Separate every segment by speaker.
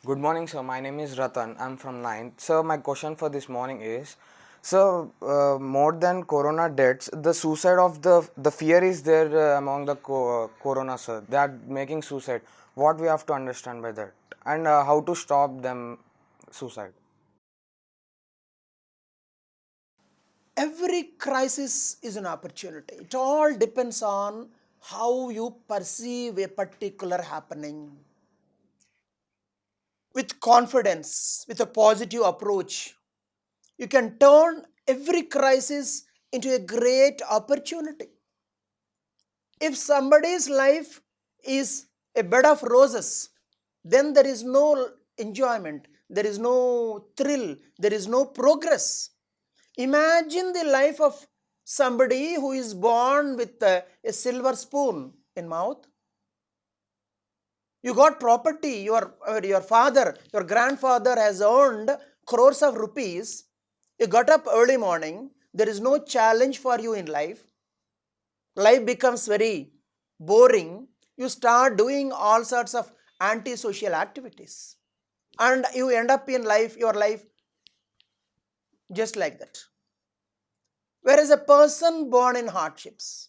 Speaker 1: Good morning, sir. My name is Ratan. I'm from ninth. So my question for this morning is, so more than corona deaths, the suicide of the fear is there among the corona, sir. They are making suicide. What we have to understand by that, and how to stop them suicide.
Speaker 2: Every crisis is an opportunity. It all depends on how you perceive a particular happening. With confidence, with a positive approach, you can turn every crisis into a great opportunity. If somebody's life is a bed of roses, then there is no enjoyment, there is no thrill, there is no progress. Imagine the life of somebody who is born with a silver spoon in mouth. You got property, your father, your grandfather has earned crores of rupees. You got up early morning, there is no challenge for you in life. Life becomes very boring. You start doing all sorts of antisocial activities. And you end up in life, your life just like that. Whereas a person born in hardships,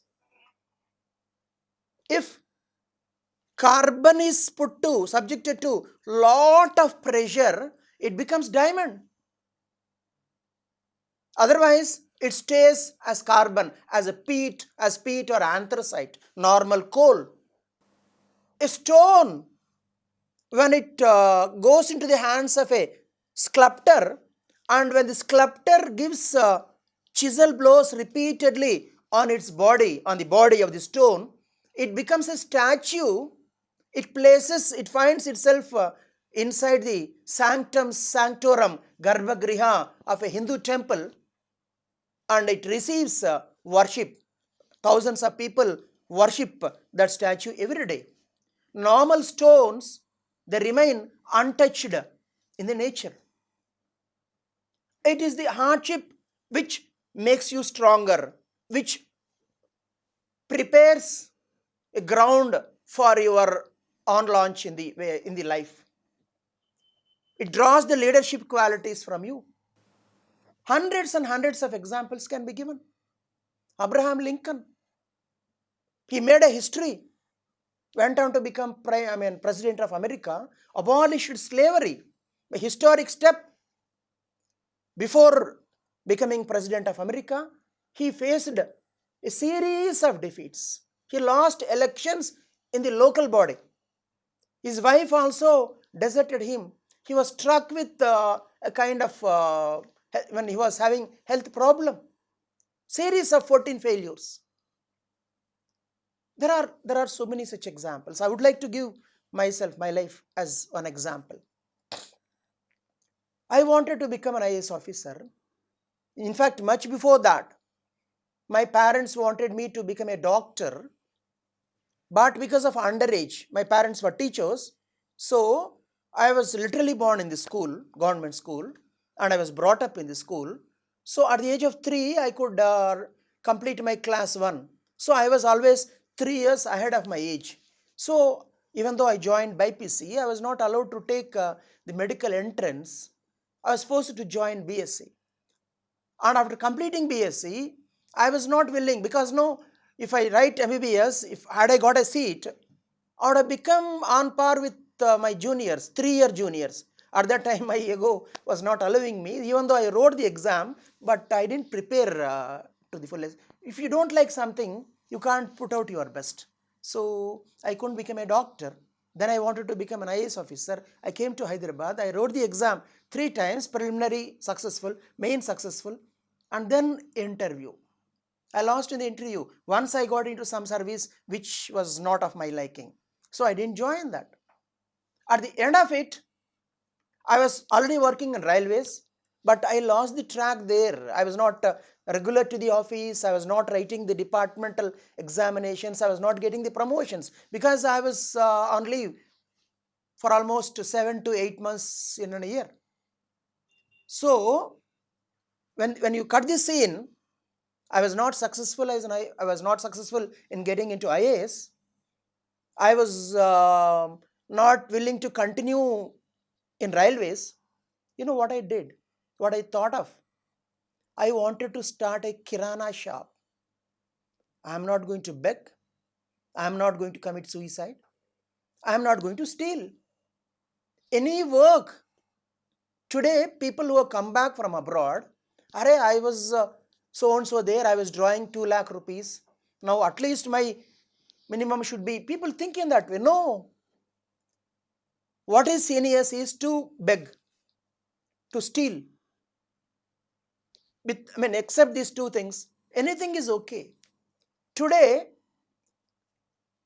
Speaker 2: if carbon is subjected to lot of pressure, it becomes diamond. Otherwise, it stays as carbon, as peat or anthracite, normal coal. A stone, when it goes into the hands of a sculptor, and when the sculptor gives chisel blows repeatedly on its body, on the body of the stone, it becomes a statue. It finds itself inside the sanctum sanctorum garbhagriha of a Hindu temple, and it receives worship. Thousands of people worship that statue every day. Normal stones, they remain untouched in the nature. It is the hardship which makes you stronger, which prepares a ground for your on launch in the life. It draws the leadership qualities from you. Hundreds and hundreds of examples can be given. Abraham Lincoln, he made a history, went on to become president of America, abolished slavery, a historic step. Before becoming president of America, he faced a series of defeats. He lost elections in the local body. His wife also deserted him. He was struck with a kind of, when he was having health problem, series of 14 failures. There are so many such examples. I would like to give my life as one example. I wanted to become an IAS officer. In fact, much before that, my parents wanted me to become a doctor, but because of underage, my parents were teachers, so I was literally born in the school, government school, and I was brought up in the school. So at the age of 3, I could complete my class 1. So I was always 3 years ahead of my age. So even though I joined BPC, I was not allowed to take the medical entrance. I was forced to join BSc. And after completing BSc, I was not willing, because no, if I write MBBS, if had I got a seat, I would have become on par with my juniors, 3-year juniors. At that time, my ego was not allowing me, even though I wrote the exam, but I didn't prepare to the fullest. If you don't like something, you can't put out your best. So I couldn't become a doctor. Then I wanted to become an IAS officer. I came to Hyderabad. I wrote the exam 3 times, preliminary successful, main successful, and then interview. I lost in the interview. Once I got into some service which was not of my liking. So I didn't join that. At the end of it, I was already working in railways, but I lost the track there. I was not regular to the office. I was not writing the departmental examinations. I was not getting the promotions because I was on leave for almost 7 to 8 months in a year. So when you cut this in, I was not successful I was not successful in getting into IAS. I was not willing to continue in railways, you know what I did? What I thought of? I wanted to start a kirana shop. I'm not going to beg. I'm not going to commit suicide. I'm not going to steal. Any work. Today, people who have come back from abroad, I was so and so there, I was drawing 2 lakh rupees. Now, at least my minimum should be. People think in that way. No. What is heinous is to beg, to steal. Except these two things, anything is okay. Today,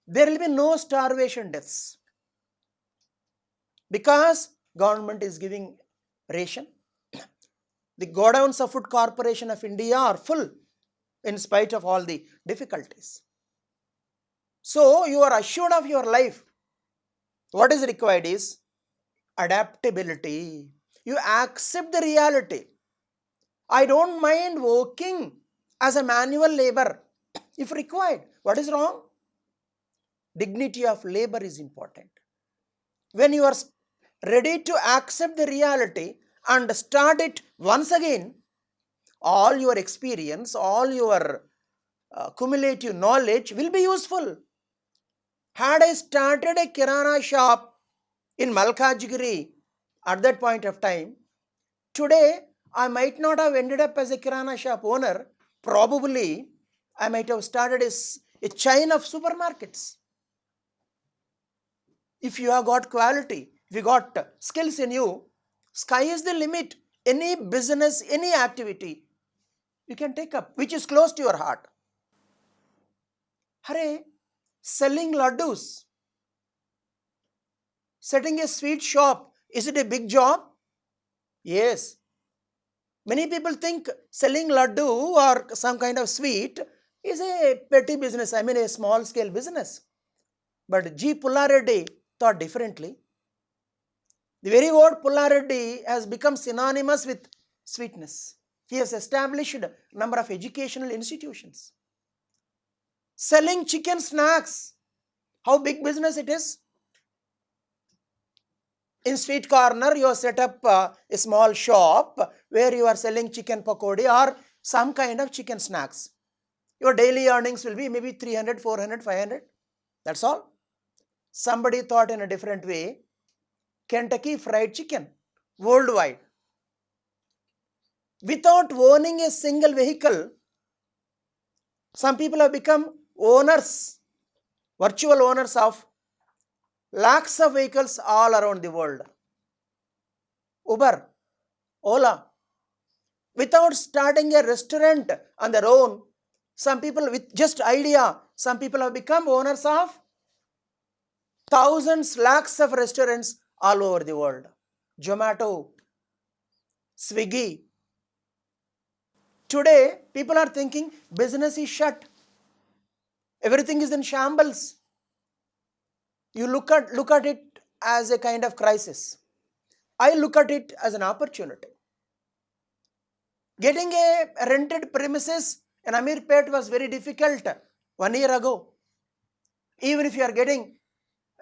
Speaker 2: there will be no starvation deaths because government is giving ration. The godowns of Food Corporation of India are full in spite of all the difficulties. So you are assured of your life. What is required is adaptability. You accept the reality. I don't mind working as a manual labor if required. What is wrong? Dignity of labor is important. When you are ready to accept the reality and start it once again, all your experience, all your cumulative knowledge will be useful. Had I started a kirana shop in Malkajgiri at that point of time, today I might not have ended up as a kirana shop owner. Probably I might have started a chain of supermarkets. If you have got quality, if you got skills in you, sky is the limit. Any business, any activity you can take up which is close to your heart. Hare, selling laddus, setting a sweet shop, is it a big job? Yes. Many people think selling laddu or some kind of sweet is a petty business, a small scale business. But G. Pullareddy thought differently. The very word Pullareddy has become synonymous with sweetness. He has established a number of educational institutions. Selling chicken snacks, how big business it is? In street corner, you have set up a small shop where you are selling chicken pakodi or some kind of chicken snacks. Your daily earnings will be maybe 300, 400, 500. That's all. Somebody thought in a different way. Kentucky Fried Chicken, worldwide. Without owning a single vehicle, some people have become owners, virtual owners of lakhs of vehicles all around the world. Uber, Ola. Without starting a restaurant on their own, some people with just idea, some people have become owners of thousands, lakhs of restaurants all over the world. Zomato, Swiggy. Today, people are thinking business is shut. Everything is in shambles. You look at it as a kind of crisis. I look at it as an opportunity. Getting a rented premises in Amirpet was very difficult 1 year ago. Even if you are getting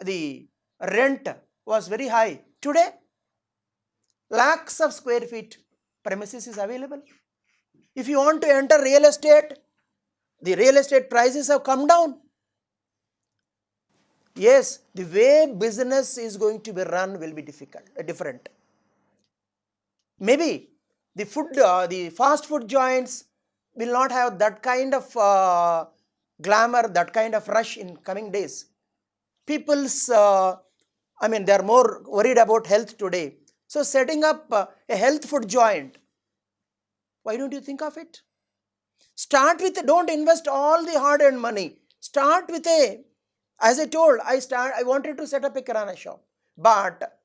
Speaker 2: the rent was very high. Today, lakhs of square feet premises is available. If you want to enter real estate, the real estate prices have come down. Yes, the way business is going to be run will be different. Maybe the fast food joints will not have that kind of glamour, that kind of rush in coming days. People's, they are more worried about health today. So setting up a health food joint, why don't you think of it? Start with, don't invest all the hard-earned money. Start with as I told, I wanted to set up a kirana shop. But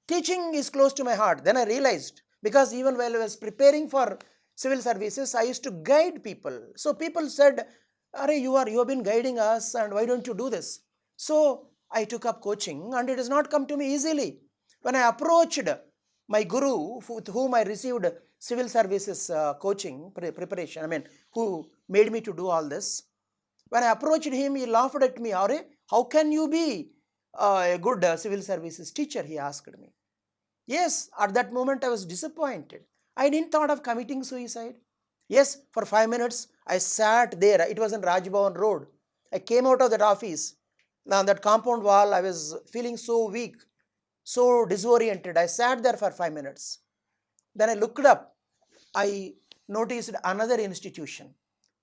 Speaker 2: teaching is close to my heart. Then I realized, because even while I was preparing for civil services, I used to guide people. So people said, you have been guiding us and why don't you do this? So I took up coaching and it has not come to me easily. When I approached my guru, with whom I received civil services coaching preparation, who made me to do all this. When I approached him, he laughed at me. How can you be a good civil services teacher? He asked me. Yes, at that moment I was disappointed. I didn't thought of committing suicide. Yes, for 5 minutes I sat there. It was in Rajbhavan Road. I came out of that office. Now that compound wall, I was feeling so weak, so disoriented. I sat there for 5 minutes. Then I looked up. I noticed another institution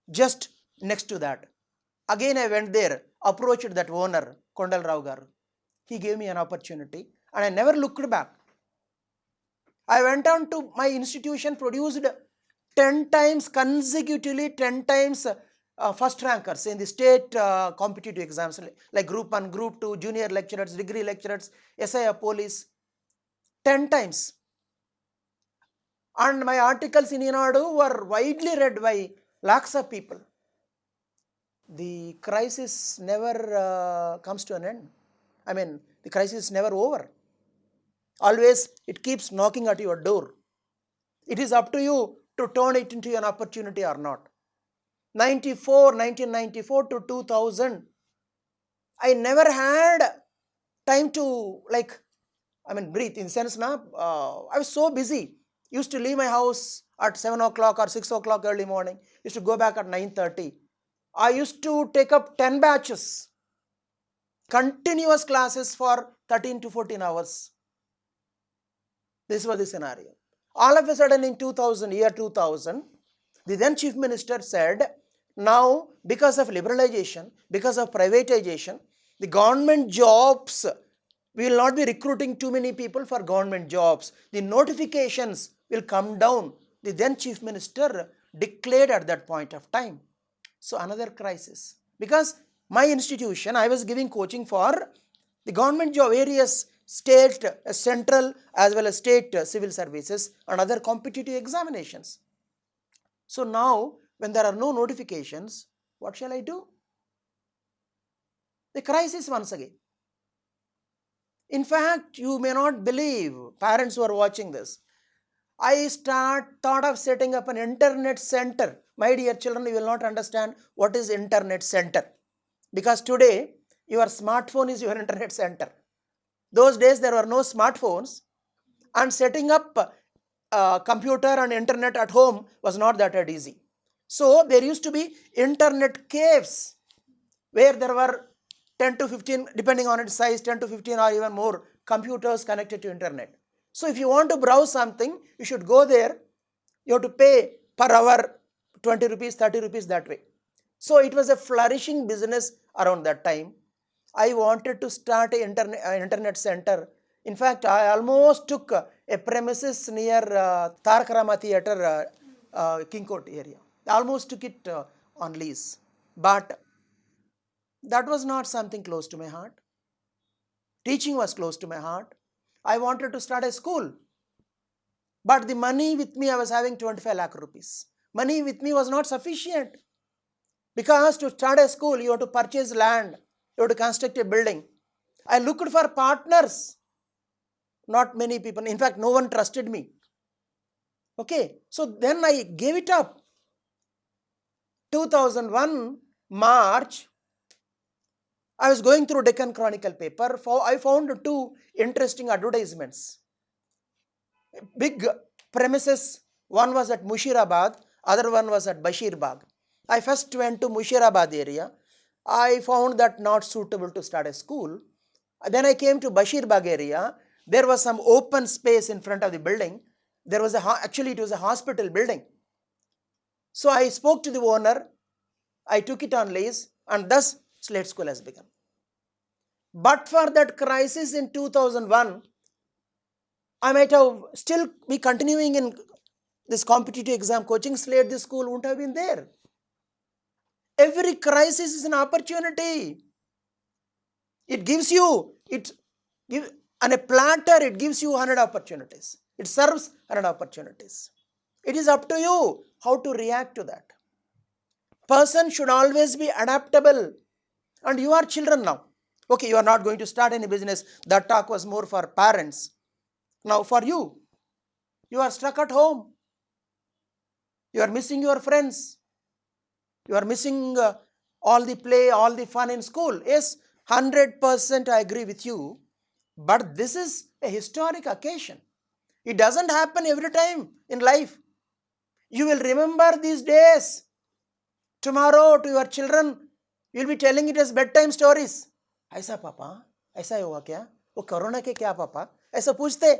Speaker 2: just next to that. Again, I went there, approached that owner, Kondal Rao Garu. He gave me an opportunity and I never looked back. I went on to my institution, produced 10 times consecutively, 10 times first rankers in the state competitive exams like Group 1, Group 2, junior lecturers, degree lecturers, SIA police, 10 times. And my articles in Inadu were widely read by lakhs of people. The crisis never comes to an end. I mean, the crisis is never over. Always it keeps knocking at your door. It is up to you to turn it into an opportunity or not. 1994 to 2000, I never had time to breathe. In sense, I was so busy. Used to leave my house at 7 o'clock or 6 o'clock early morning. Used to go back at 9:30. I used to take up 10 batches, continuous classes for 13 to 14 hours. This was the scenario. All of a sudden in 2000, the then Chief Minister said, now because of liberalization, because of privatization, the government jobs, we will not be recruiting too many people for government jobs. The notifications will come down. The then Chief Minister declared at that point of time. So another crisis. Because my institution, I was giving coaching for the government job, various state, central as well as state civil services and other competitive examinations. So now when there are no notifications, what shall I do? The crisis once again. In fact, you may not believe, parents who are watching this, I thought of setting up an internet center. My dear children, you will not understand what is internet center. Because today, your smartphone is your internet center. Those days, there were no smartphones. And setting up a computer and internet at home was not that easy. So, there used to be internet caves where there were 10 to 15, depending on its size, 10 to 15 or even more computers connected to internet. So if you want to browse something, you should go there. You have to pay per hour 20 rupees, 30 rupees that way. So it was a flourishing business around that time. I wanted to start an internet center. In fact, I almost took a premises near Tarak Rama Theatre, King Court area. I almost took it on lease. But that was not something close to my heart. Teaching was close to my heart. I wanted to start a school. But the money with me, I was having 25 lakh rupees. Money with me was not sufficient. Because to start a school, you have to purchase land. You have to construct a building. I looked for partners. Not many people. In fact, no one trusted me. Okay. So then I gave it up. 2001, March, I was going through Deccan Chronicle paper. I found two interesting advertisements. Big premises. One was at Mushirabad, other one was at Bashirbagh. I first went to Mushirabad area. I found that not suitable to start a school. Then I came to Bashirbagh area. There was some open space in front of the building. There was actually it was a hospital building. So I spoke to the owner. I took it on lease and thus SLATE school has begun. But for that crisis in 2001, I might have still be continuing in this competitive exam coaching. SLATE, this school wouldn't have been there. Every crisis is an opportunity. It gives you, on a platter, it gives you 100 opportunities. It serves 100 opportunities. It is up to you how to react to that. Person should always be adaptable. And you are children now. Okay, you are not going to start any business. That talk was more for parents. Now for you, you are stuck at home. You are missing your friends. You are missing all the play, all the fun in school. Yes, 100% I agree with you. But this is a historic occasion. It doesn't happen every time in life. You will remember these days. Tomorrow to your children, you will be telling it as bedtime stories. ऐसा पापा, ऐसा हुआ क्या, वो corona के क्या पापा, ऐसा पूछते.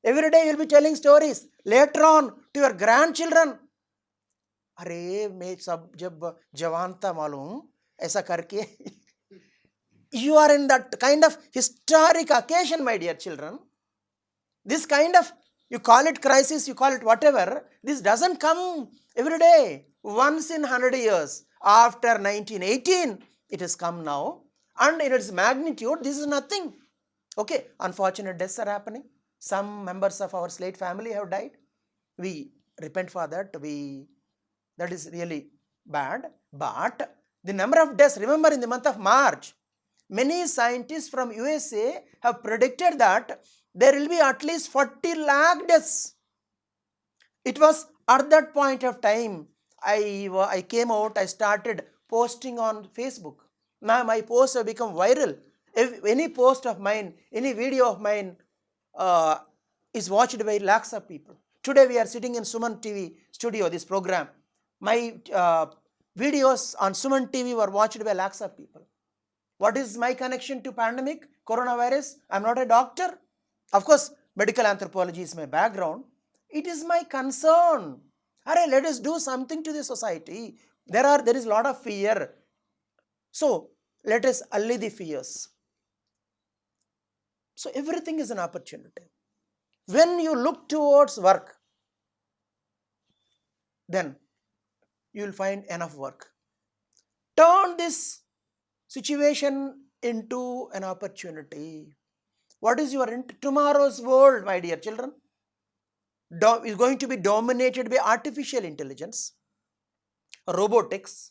Speaker 2: Every day you will be telling stories. Later on to your grandchildren, अरे मैं सब जब जवान था मालूम ऐसा करके. You are in that kind of historic occasion, my dear children. This kind of, you call it crisis, you call it whatever, this doesn't come every day. Once in 100 years. After 1918, it has come now. And in its magnitude, this is nothing. Okay, unfortunate deaths are happening. Some members of our SLATE family have died. We repent for that. That is really bad. But the number of deaths, remember in the month of March, many scientists from USA have predicted that there will be at least 40 lakh deaths. It was at that point of time, I came out, I started posting on Facebook. Now my posts have become viral. If any post of mine, any video of mine is watched by lakhs of people. Today we are sitting in Suman TV studio, this program. My videos on Suman TV were watched by lakhs of people. What is my connection to pandemic, coronavirus? I'm not a doctor. Of course, medical anthropology is my background. It is my concern. Arey, let us do something to the society. There is a lot of fear. So, let us allay the fears. So, everything is an opportunity. When you look towards work, then you will find enough work. Turn this situation into an opportunity. What is your tomorrow's world, my dear children? Is going to be dominated by artificial intelligence, robotics.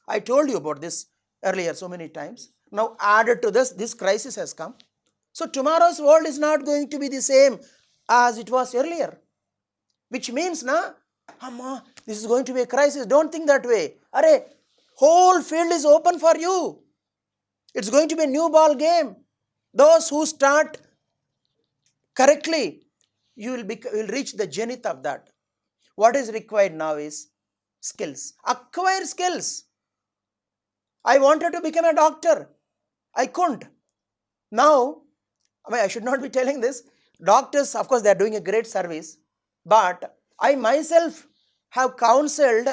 Speaker 2: I told you about this earlier so many times. Now added to this crisis has come. So tomorrow's world is not going to be the same as it was earlier. Which means, Amma, this is going to be a crisis. Don't think that way. Arey, whole field is open for you. It's going to be a new ball game. Those who start correctly, you will reach the zenith of that. What is required now is skills. Acquire skills. I wanted to become a doctor. I couldn't. Now, I should not be telling this. Doctors, of course, they are doing a great service. But I myself have counseled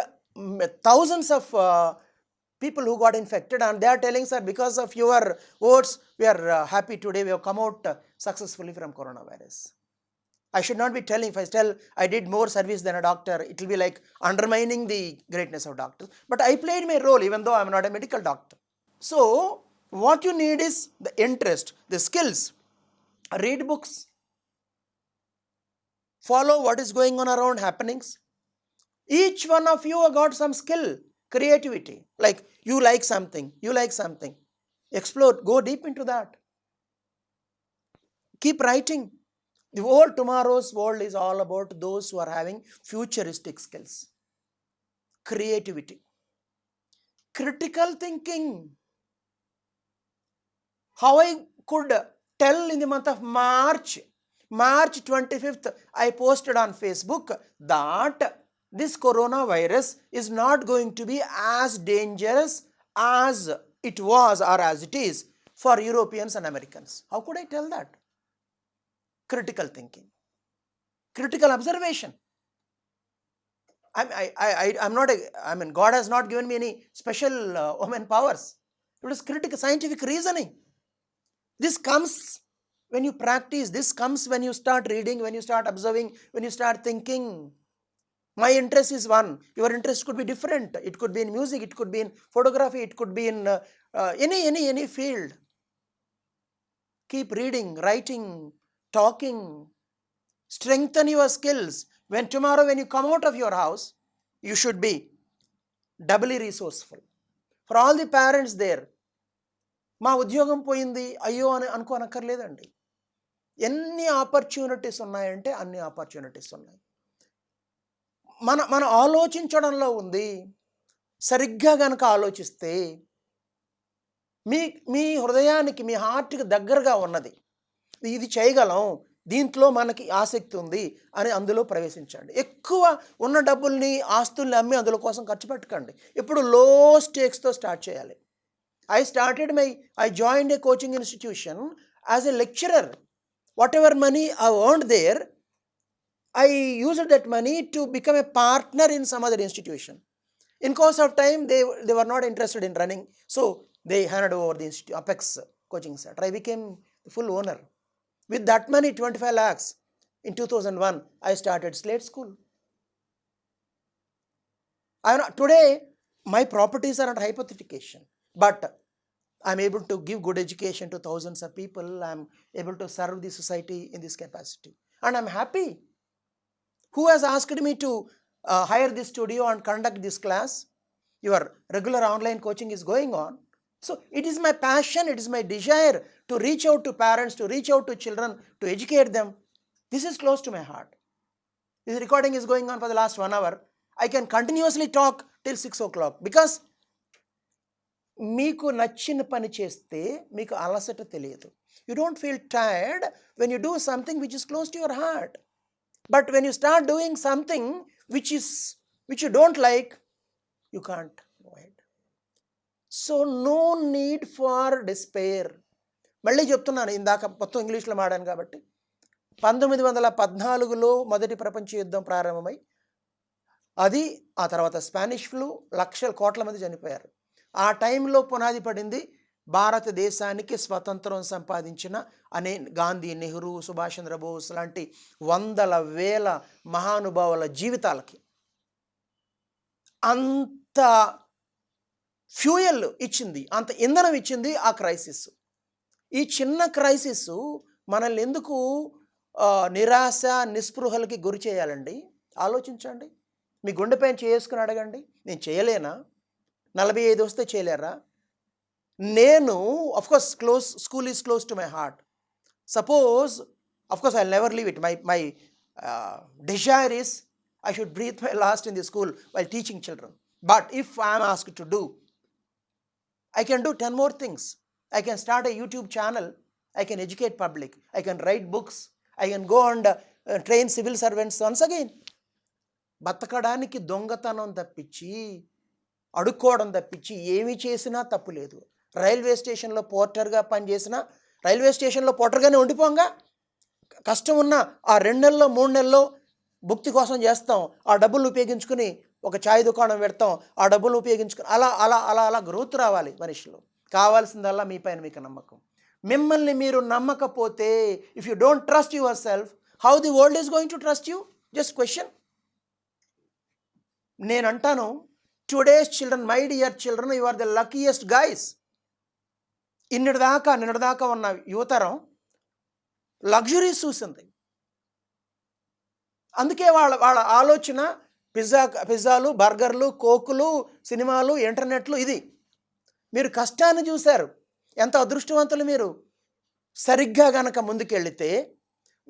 Speaker 2: thousands of people who got infected, and they are telling, sir, because of your words, we are happy today. We have come out successfully from coronavirus. I should not be telling. If I tell I did more service than a doctor, it will be like undermining the greatness of doctors. But I played my role, even though I am not a medical doctor. So, what you need is the interest, the skills. Read books. Follow what is going on around happenings. Each one of you have got some skill, creativity. Like you like something, explore, go deep into that. Keep writing. The whole tomorrow's world is all about those who are having futuristic skills, creativity, critical thinking. How I could tell in the month of March 25th, I posted on Facebook that this coronavirus is not going to be as dangerous as it was or as it is for Europeans and Americans. How could I tell that? Critical thinking, critical observation. I'm not God has not given me any special woman powers. It is critical scientific reasoning. This comes when you practice. This comes when you start reading, when you start observing, when you start thinking. My interest is one. Your interest could be different. It could be in music. It could be in photography. It could be in any field. Keep reading, writing, talking. Strengthen your skills. When tomorrow, when you come out of your house, you should be doubly resourceful. For all the parents there, మా ఉద్యోగం పోయింది అయ్యో అని అనుకోనక్కర్లేదండి. ఎన్ని opportunities ఉన్నాయంటే అన్ని opportunities ఉన్నాయి. మన ఆలోచించడంలో ఉంది. సరిగ్గా గనక ఆలోచిస్తే మీ హృదయానికి, మీ హార్ట్కి దగ్గరగా ఉన్నది, ఇది చేయగలం, దీంట్లో మనకి ఆసక్తి ఉంది అని అందులో ప్రవేశించండి. ఎక్కువ ఉన్న డబ్బుల్ని ఆస్తుల్ని అమ్మి అందులో కోసం ఖర్చు పెట్టకండి. ఇప్పుడు లో స్టేక్స్తో స్టార్ట్ చేయాలి. I joined a coaching institution as a lecturer. Whatever money I earned there, I used that money to become a partner in some other institution. In course of time, they were not interested in running, so they handed over the Apex Coaching Center. I became the full owner. With that money, 25 lakhs, in 2001, I started SLATE school. Today, my properties are under hypothecation, but I'm able to give good education to thousands of people. I'm able to serve the society in this capacity, and I'm happy. Who has asked me to hire this studio and conduct this class? Your regular online coaching is going on. So it is my passion, it is my desire to reach out to parents, to reach out to children, to educate them. This is close to my heart. This recording is going on for the last 1 hour. I can continuously talk till 6 o'clock because మీకు నచ్చిన పని చేస్తే మీకు అలసట తెలియదు. You don't feel tired when you do something which is close to your heart. But when you start doing something which you don't like, you can't avoid. So no need for despair. మళ్ళీ చెప్తున్నాను, ఇందాక మొత్తం ఇంగ్లీష్లో మాడాను కాబట్టి. 1914లో మొదటి ప్రపంచ యుద్ధం ప్రారంభమై అది ఆ తర్వాత స్పానిష్ ఫ్లూ, లక్షల కోట్ల మంది చనిపోయారు. ఆ టైంలో పునాది పడింది భారతదేశానికి స్వతంత్రం సంపాదించిన గాంధీ, నెహ్రూ, సుభాష్ చంద్రబోస్ లాంటి వందల వేల మహానుభావుల జీవితాలకి. అంత ఫ్యూయల్ ఇచ్చింది, అంత ఇంధనం ఇచ్చింది ఆ క్రైసిస్. ఈ చిన్న క్రైసిస్ మనల్ని ఎందుకు నిరాశ, నిస్పృహలకి గురి చేయాలండి? ఆలోచించండి. మీ గుండెపైన చేసుకుని అడగండి, నేను చేయలేనా? 45 వస్తే చేయలేరా? నేను of course school is close to my heart. Suppose of course I never leave it. My desire is I should breathe my last in the school while teaching children. But if I am asked to do, I can do 10 more things. I can start a YouTube channel. I can educate public. I can write books. I can go and train civil servants once again. బతకడానికి దొంగతనం తప్పించి, అడుక్కోవడం తప్పించి ఏమి చేసినా తప్పు లేదు. Railway స్టేషన్లో పోర్టర్గా పనిచేసినా రైల్వే స్టేషన్లో పోర్టర్గానే ఉండిపోంగా. కష్టం ఉన్న ఆ 2 నెలల్లో 3 నెలల్లో భుక్తి కోసం చేస్తాం. ఆ డబ్బులు ఉపయోగించుకుని ఒక ఛాయ్ దుకాణం పెడతాం. ఆ డబ్బులు ఉపయోగించుకుని అలా అలా అలా అలా గ్రోత్ రావాలి మనిషిలో. కావాల్సిందల్లా మీ పైన మీకు నమ్మకం. మిమ్మల్ని మీరు నమ్మకపోతే, if you don't trust yourself, how the world is going to trust you? Just question. నేను అంటాను, today's children, my dear children, you are the luckiest guys. నిన్నటిదాకా ఉన్న యువతరం లగ్జరీస్ చూసింది. అందుకే వాళ్ళ ఆలోచన పిజ్జాలు, బర్గర్లు, కోకులు, సినిమాలు, ఇంటర్నెట్లు. ఇది మీరు కష్టాన్ని చూశారు. ఎంత అదృష్టవంతులు మీరు. సరిగ్గా గనక ముందుకెళ్తే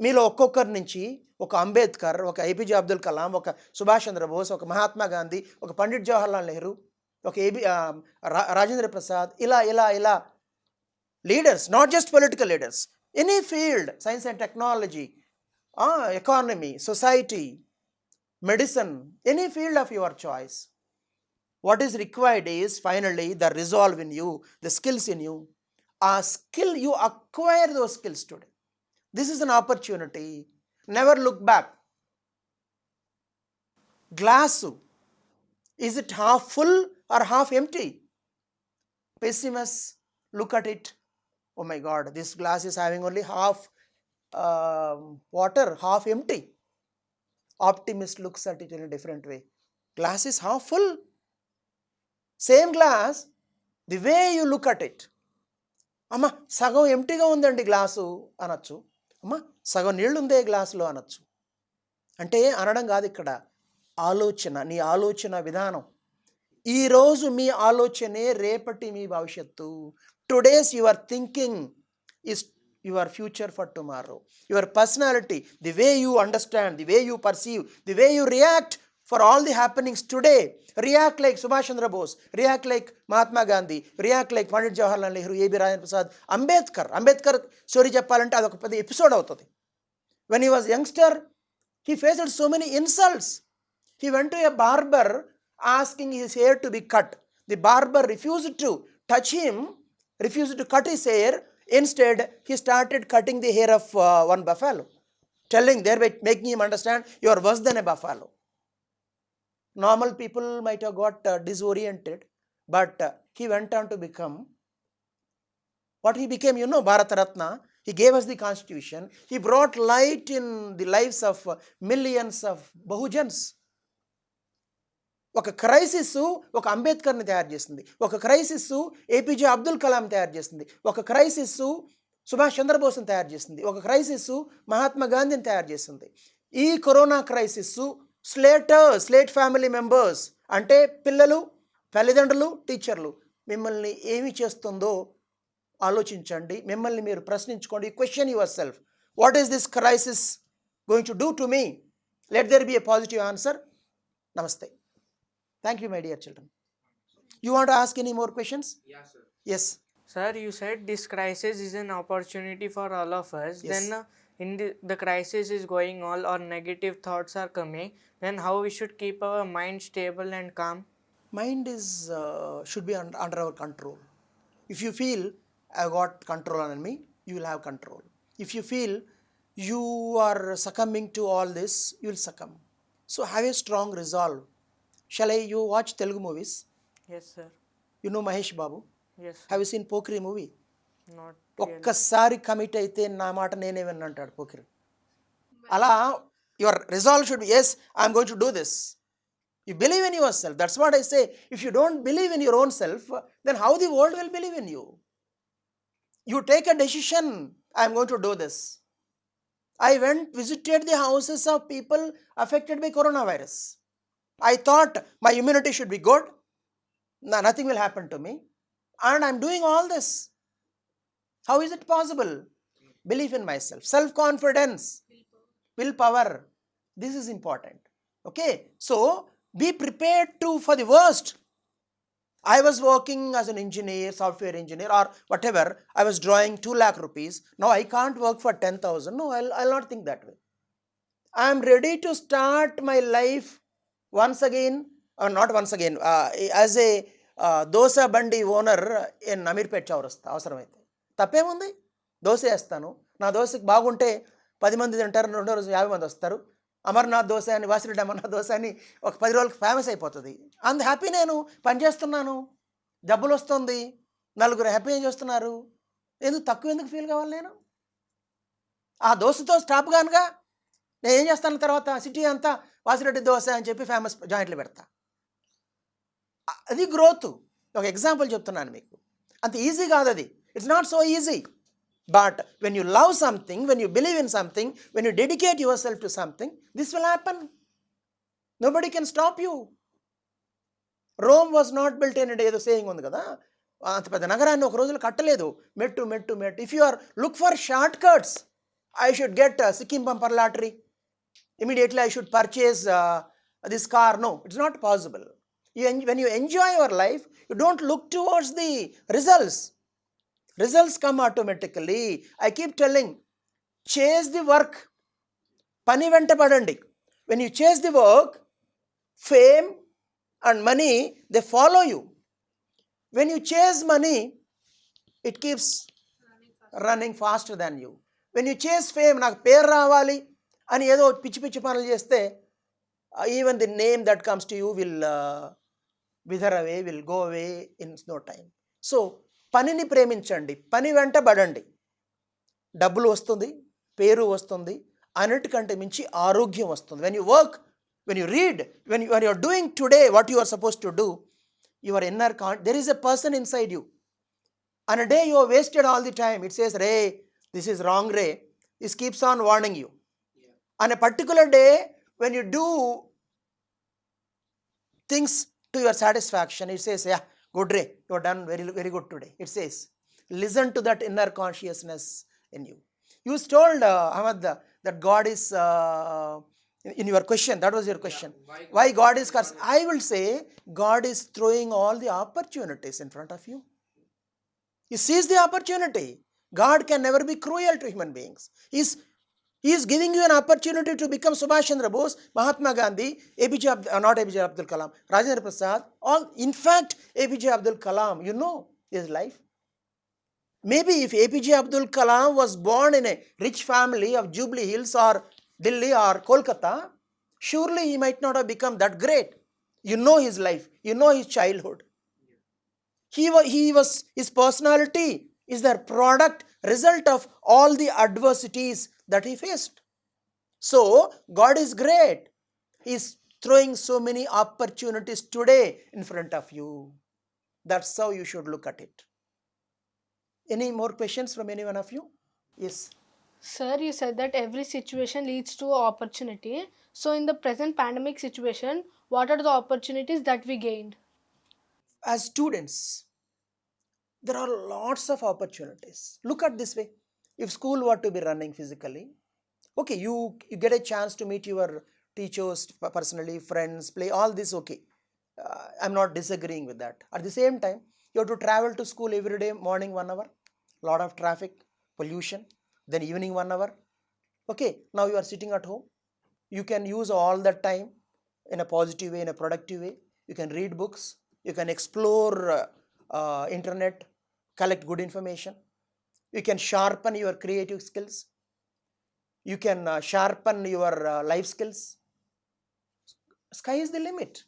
Speaker 2: మీలో ఒక్కొక్కరి నుంచి ఒక అంబేద్కర్, ఒక ఏపీజే అబ్దుల్ కలాం, ఒక సుభాష్ చంద్రబోస్, ఒక మహాత్మా గాంధీ, ఒక పండిట్ జవహర్లాల్ నెహ్రూ, ఒక రాజేంద్ర ప్రసాద్, ఇలా leaders, not just political leaders, any field, science and technology, economy, society, medicine, any field of your choice. What is required is finally the resolve in you, the skills in you. A skill, you acquire those skills today. This is an opportunity. Never look back. Glass, is it half full or half empty? Pessimists look at it, oh my God, this glass is having only half water, half empty. Optimist looks at it in a different way. Glass is half full. Same glass, the way you look at it. అమ్మ సగం ఎంటీగా ఉందండి glass అనొచ్చు. అమ్మ సగం నీళ్ళు ఉందే గ్లాసులో అనొచ్చు. అంటే అనడం కాదు ఇక్కడ, ఆలోచన, నీ ఆలోచన విధానం. ఈరోజు మీ ఆలోచనే రేపటి మీ భవిష్యత్తు. Today's your thinking is your future for tomorrow. Your personality, the way you understand, the way you perceive, the way you react for all the happenings today. React like Subhash Chandra Bose, react like Mahatma Gandhi, react like Pandit Jawaharlal Nehru, A.B. Rajendra Prasad, Ambedkar story చెప్పాలంటే అదొక పెద్ద episode అవుతుంది. When he was youngster, he faced so many insults. He went to a barber asking his hair to be cut. The barber refused to touch him, refused to cut his hair. Instead, he started cutting the hair of one buffalo, telling, thereby making him understand, you are worse than a buffalo. Normal people might have got disoriented, but he went on to become what he became, Bharata Ratna. He gave us the constitution. He brought light in the lives of millions of Bahujans. ఒక crisis ఒక అంబేద్కర్ని తయారు చేసింది, ఒక crisis APJ Abdul Kalam తయారు చేసింది, ఒక crisis Subhash చంద్రబోస్ని తయారు చేసింది, ఒక క్రైసిస్ మహాత్మా గాంధీని తయారు చేసింది. ఈ corona crisis slate family members అంటే పిల్లలు, తల్లిదండ్రులు, టీచర్లు మిమ్మల్ని ఏమి చేస్తుందో ఆలోచించండి, మిమ్మల్ని మీరు ప్రశ్నించుకోండి. Question yourself, what is this crisis going to do to me? Let there be a positive answer. నమస్తే. Thank you, my dear children. You want to ask any more questions?
Speaker 1: Yeah, sir.
Speaker 2: Yes.
Speaker 3: Sir, you said this crisis is an opportunity for all of us.
Speaker 2: Yes.
Speaker 3: Then in the crisis is going on or negative thoughts are coming, then how we should keep our mind stable and calm?
Speaker 2: Mind is should be under our control. If you feel I've got control on me, you will have control. If you feel you are succumbing to all this, you will succumb. So have a strong resolve. Shall you watch Telugu movies?
Speaker 3: Yes, sir.
Speaker 2: You know Mahesh Babu?
Speaker 3: Yes.
Speaker 2: Have you seen Pokri movie?
Speaker 3: Not
Speaker 2: ఒక్కసారి commit అయితే నా మాట నేనే విన్నంటాడు పోకిరి. అలా your resolve should be, yes I'm going to do this. You believe in yourself. That's what I say. If you don't believe in your own self, then how the world will believe in you? You take a decision, I'm going to do this. I visited the houses of people affected by coronavirus. I thought my immunity should be good. Nothing will happen to me. And I'm doing all this. How is it possible? Belief in myself. Self-confidence. Willpower. This is important. Okay. So, be prepared for the worst. I was working as an engineer, software engineer or whatever. I was drawing 2 lakh rupees. Now I can't work for 10,000. No, I'll not think that way. I am ready to start my life once again, or not once again, as a dosa bandi owner in Amirpet Chaurasta. అవసరమైతే తప్పేముంది? దోశ వేస్తాను. నా దోశకి బాగుంటే 10 మంది తింటారు, 2 రోజు 50 మంది వస్తారు. అమర్నాథ్ దోశ అని, వాసిరెడ్డి అమర్నాథ్ దోశ అని ఒక 10 రోజులకు ఫేమస్ అయిపోతుంది. అంత హ్యాపీ, నేను పనిచేస్తున్నాను, డబ్బులు వస్తుంది, నలుగురు హ్యాపీ చేస్తున్నారు, తక్కువ ఎందుకు ఫీల్ కావాలి? నేను ఆ దోశతో స్టాప్ కానుగా నేను ఏం చేస్తాను, తర్వాత సిటీ అంతా వాసిరెడ్డి దోశ అని చెప్పి ఫేమస్ జాయింట్లు పెడతా. అది గ్రోత్. ఒక ఎగ్జాంపుల్ చెప్తున్నాను మీకు. అంత ఈజీ కాదు అది. It's not so easy. But when you love something, when you believe in something, when you dedicate your self to something, this will happen. Nobody can stop you. Rome was not built in ఏదో saying ఉంది కదా, అంత పెద్ద నగరాన్ని ఒక రోజులో కట్టలేదు. మెట్టు మెట్టు మెట్టు. If you are look for shortcuts, I should get Sikkim bumper lottery. Immediately I should purchase this car. No, it's not possible. When you enjoy your life, you don't look towards the results. Results come automatically. I keep telling, chase the work. Pani venta padandi. When you chase the work, fame and money, they follow you. When you chase money, it keeps running faster than you. When you chase fame, నాకు పేరు రావాలి అని ఏదో పిచ్చి పిచ్చి పనులు చేస్తే, even the name that comes to you will wither away, will go away in no time. So పనిని ప్రేమించండి, పని వెంట పడండి. డబ్బులు వస్తుంది, పేరు వస్తుంది, అన్నిటికంటే మించి ఆరోగ్యం వస్తుంది. When you work, when you read, when you are doing today what you are suppose to do, your inner there is a person inside you. On a day you are wasted all the time, it says, Ray, this is wrong, Ray. This keeps on warning you. Yeah. On a particular day, when you do things to your satisfaction, it says, yeah, good, Ray, you are done very, very good today. It says, listen to that inner consciousness in you. You told Ahmad that God is, in your question, that was your question. Yeah, why God is cursed? I will say, God is throwing all the opportunities in front of you. He sees the opportunity. God can never be cruel to human beings. He's He is giving you an opportunity to become Subhash Chandra Bose, Mahatma Gandhi, not APJ Abdul Kalam, Rajendra Prasad, all. In fact, APJ Abdul Kalam, you know his life. Maybe if APJ Abdul Kalam was born in a rich family of Jubilee Hills or Delhi or Kolkata, surely he might not have become that great. You know his life, you know his childhood. His personality is the product, result of all the adversities that he faced. So, God is great. He is throwing so many opportunities today in front of you. That's how you should look at it. Any more questions from any one of you? Yes.
Speaker 4: Sir, you said that every situation leads to opportunity. So, in the present pandemic situation, what are the opportunities that we gained?
Speaker 2: As students, there are lots of opportunities. Look at this way. If school were to be running physically, okay, you get a chance to meet your teachers personally, friends, play, all this, okay. I'm not disagreeing with that. At the same time, you have to travel to school every day, morning 1 hour, lot of traffic, pollution, then evening 1 hour. Okay, now you are sitting at home. You can use all that time in a positive way, in a productive way. You can read books, you can explore internet, collect good information. You can sharpen your creative skills. You can sharpen your life skills. Sky is the limit.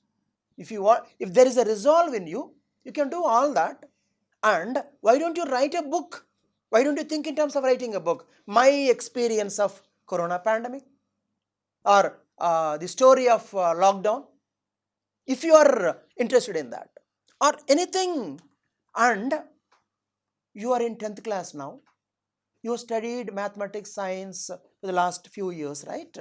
Speaker 2: If you want, if there is a resolve in you, you can do all that. And why don't you write a book? Why don't you think in terms of writing a book? My experience of corona pandemic, or the story of lockdown, if you are interested in that, or anything, and you are in 10th class now, you studied mathematics, science for the last few years, right?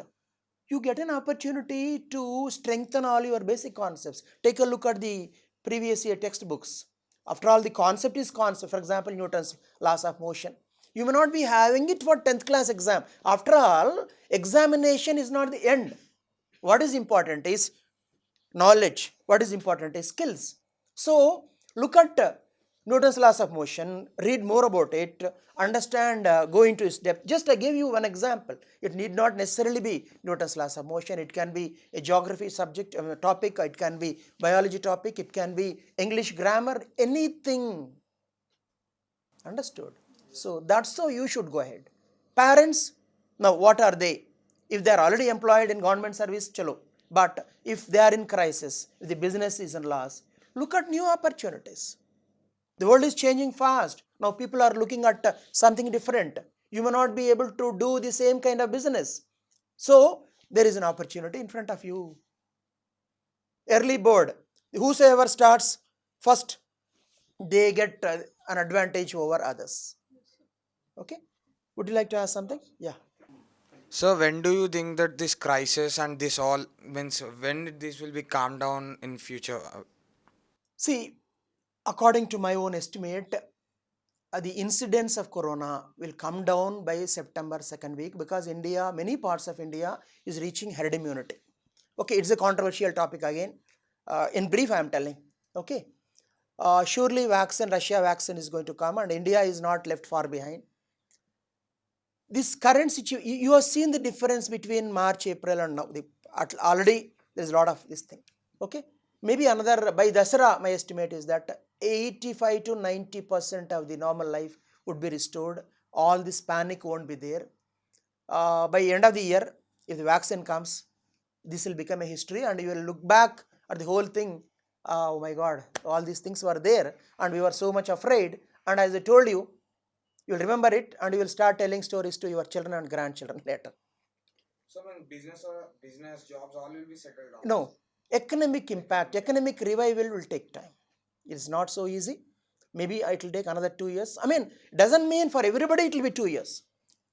Speaker 2: You get an opportunity to strengthen all your basic concepts. Take a look at the previous year textbooks. After all, the concept is concept. For example, Newton's laws of motion. You may not be having it for 10th class exam. After all, examination is not the end. What is important is knowledge. What is important is skills. So, look at Newton's laws of motion, read more about it, understand, go into its depth. Just I gave you one example. It need not necessarily be Newton's laws of motion. It can be a geography subject, topic, it can be biology topic, it can be English grammar, anything. Understood? So, that's how you should go ahead. Parents, now what are they? If they are already employed in government service, chalo. But if they are in crisis, if the business is in loss, look at new opportunities. The world is changing fast. Now people are looking at something different. You may not be able to do the same kind of business. So there is an opportunity in front of you. Early bird, whosoever starts first, they get an advantage over others. Okay. Would you like to ask something? Yeah.
Speaker 1: So when do you think that this crisis and this all means when this will be calmed down in future?
Speaker 2: See, according to my own estimate, the incidence of corona will come down by September second week, because India, many parts of India is reaching herd immunity. Okay, it's a controversial topic again. In brief, I am telling. Okay, surely Russia vaccine is going to come, and India is not left far behind. This current situation, you have seen the difference between March, April, and now. Already there is a lot of this thing. Okay, maybe another, by Dasara, my estimate is that 85 to 90% of the normal life would be restored. All this panic won't be there. By end of the year, if the vaccine comes, this will become a history, and you will look back at the whole thing. Oh my God, all these things were there, and we were so much afraid. And as I told you, you'll remember it, and you will start telling stories to your children and grandchildren later.
Speaker 1: So when business jobs all will be settled down.
Speaker 2: No, economic impact, economic revival will take time. It's not so easy. Maybe it will take another 2 years. I mean, doesn't mean for everybody it will be 2 years.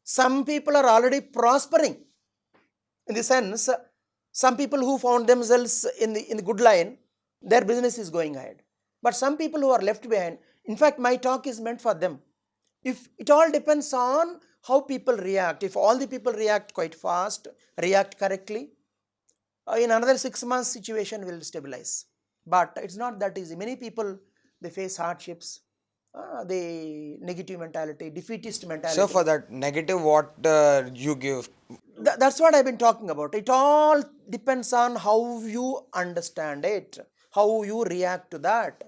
Speaker 2: Some people are already prospering. In the sense, some people who found themselves in the good line, their business is going ahead. But some people who are left behind, in fact, my talk is meant for them. If it all depends on how people react. If all the people react quite fast, react correctly, in another 6 months situation will stabilize. But it's not that easy. Many people, they face hardships, the negative mentality, defeatist mentality.
Speaker 1: So for that negative, what you give?
Speaker 2: That's what I've been talking about. It all depends on how you understand it, how you react to that.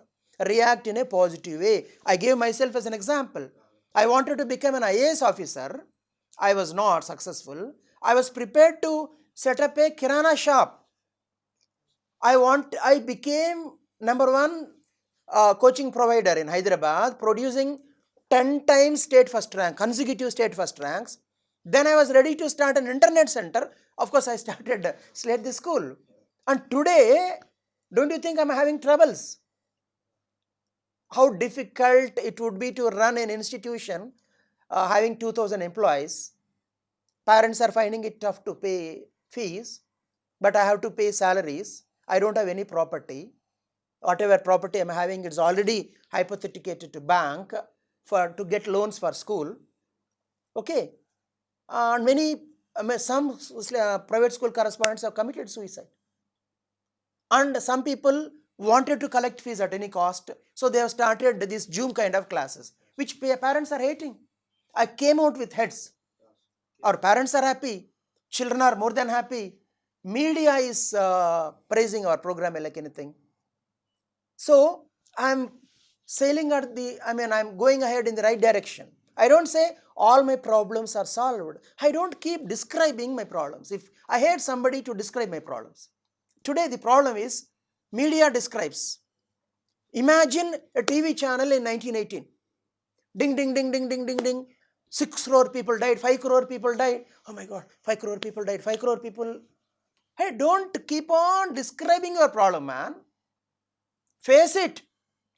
Speaker 2: React in a positive way. I gave myself as an example. I wanted to become an IAS officer. I was not successful. I was prepared to set up a kirana shop. I became number one coaching provider in Hyderabad, producing 10 times state first rank, consecutive state first ranks. Then I was ready to start an internet center. Of course, I started SLATE the school. And today, don't you think I'm having troubles? How difficult it would be to run an institution having 2,000 employees. Parents are finding it tough to pay fees, but I have to pay salaries. I don't have any property. Whatever property I'm having is already hypothecated to bank to get loans for school. Okay, and some private school correspondents have committed suicide, and some people wanted to collect fees at any cost, so they have started these Zoom kind of classes, which parents are hating. I came out with heads. Our parents are happy, children are more than happy, media is praising our program like anything. So I'm I'm going ahead in the right direction. I don't say all my problems are solved. I don't keep describing my problems. If I hate somebody to describe my problems. Today the problem is media describes. Imagine a TV channel in 1918. Ding, ding, ding, ding, ding, ding, ding. 6 crore people died, 5 crore people died. Oh my God, 5 crore people died, 5 crore people. Hey, don't keep on describing your problem, man. Face it.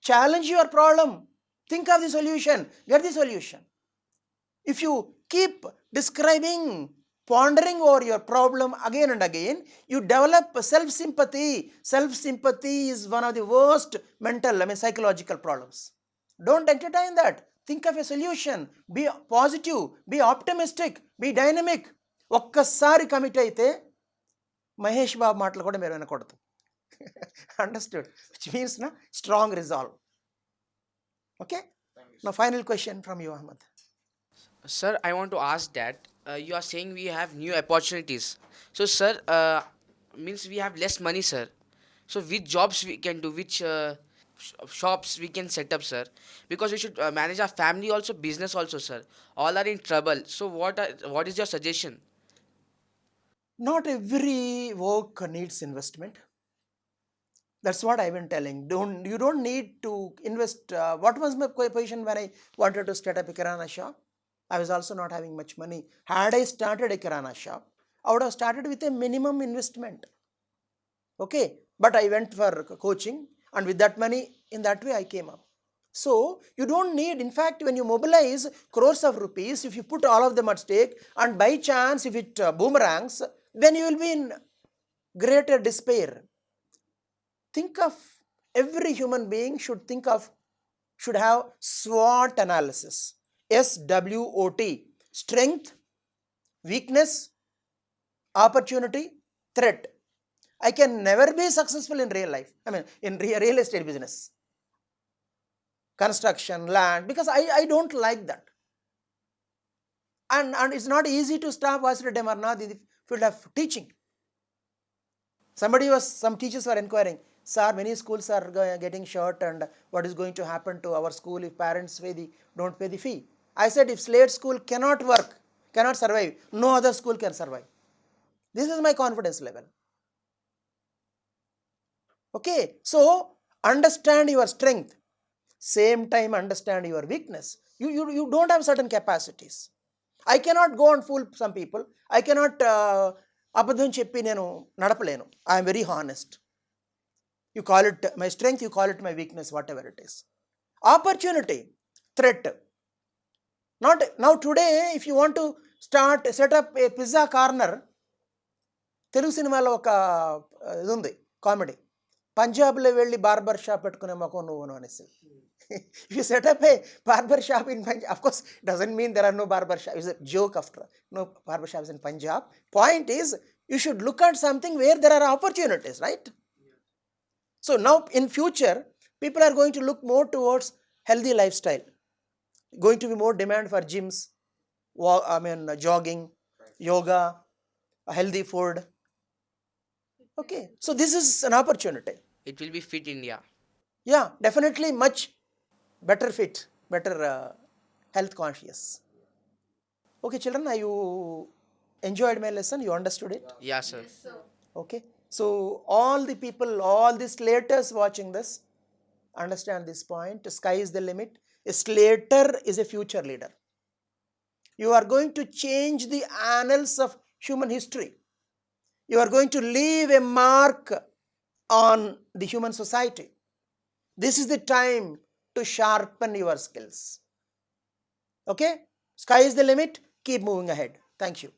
Speaker 2: Challenge your problem. Think of the solution. Get the solution. If you keep describing, pondering over your problem again and again, you develop self-sympathy. Self-sympathy is one of the worst psychological problems. Don't entertain that. Think of a solution. Be positive. Be optimistic. Be dynamic. ఒక్కసారి commit అయితే మహేష్ బాబు మాటలు కూడా మీరు వినకూడదు. Understood? Which means strong resolve. Okay? Now final question from you, Ahmed.
Speaker 5: Sir, I want to ask that you are saying we have new opportunities. So, sir, means we have less money, sir. So, which jobs we can do, which shops we can set up, sir? Because we should manage our family also, business also, sir. All are in trouble. So, what is your suggestion?
Speaker 2: Not every work needs investment. That's what I've been telling. You don't need to invest. What was my position when I wanted to start up a kirana shop? I was also not having much money. Had I started a kirana shop, I would have started with a minimum investment. Okay, but I went for coaching, and with that money, in that way I came up. So you don't need, in fact, when you mobilize crores of rupees, if you put all of them at stake, and by chance if it boomerangs, then you will be in greater despair. Think of every human being should have SWOT analysis. SWOT. Strength, weakness, opportunity, threat. I can never be successful in real life. In real estate business, construction, land, because I don't like that. And it's not easy to stop Vasudha Demarnath in the field of teaching. Some teachers were inquiring, sir, many schools are getting short, and what is going to happen to our school if parents don't pay the fee? I said, if SLATE school cannot work, cannot survive, no other school can survive. This is my confidence level. Okay, so understand your strength, same time understand your weakness. You don't have certain capacities. I cannot go and fool some people. I cannot అబద్ధం చెప్పి నేను నడపలేను. I am very honest. You call it my strength, you call it my weakness, whatever it is. Opportunity, threat. Not now today, if you want to set up a pizza corner, Telugu సినిమాలో ఒక ఇది ఉంది comedy, పంజాబ్లో వెళ్ళి barber shop పెట్టుకునే మొఖం నువ్వును అనేసి. If you set up a barber shop in Punjab, of course, it doesn't mean there are no barber shops. It's a joke after all. No barber shops in Punjab. Point is, you should look at something where there are opportunities, right? So now in future, people are going to look more towards healthy lifestyle. Going to be more demand for gyms, jogging, yoga, healthy food. Okay, so this is an opportunity.
Speaker 5: It will be Fit India.
Speaker 2: Yeah, definitely much better fit, better health conscious. Okay, children, you enjoyed my lesson? You understood it?
Speaker 5: Yeah, sir.
Speaker 2: Okay, so all the people, all the slaters watching this, understand this point. Sky is the limit. A slater is a future leader. You are going to change the annals of human history. You are going to leave a mark on the human society. This is the time to sharpen your skills. Okay, sky is the limit. Keep moving ahead. Thank you.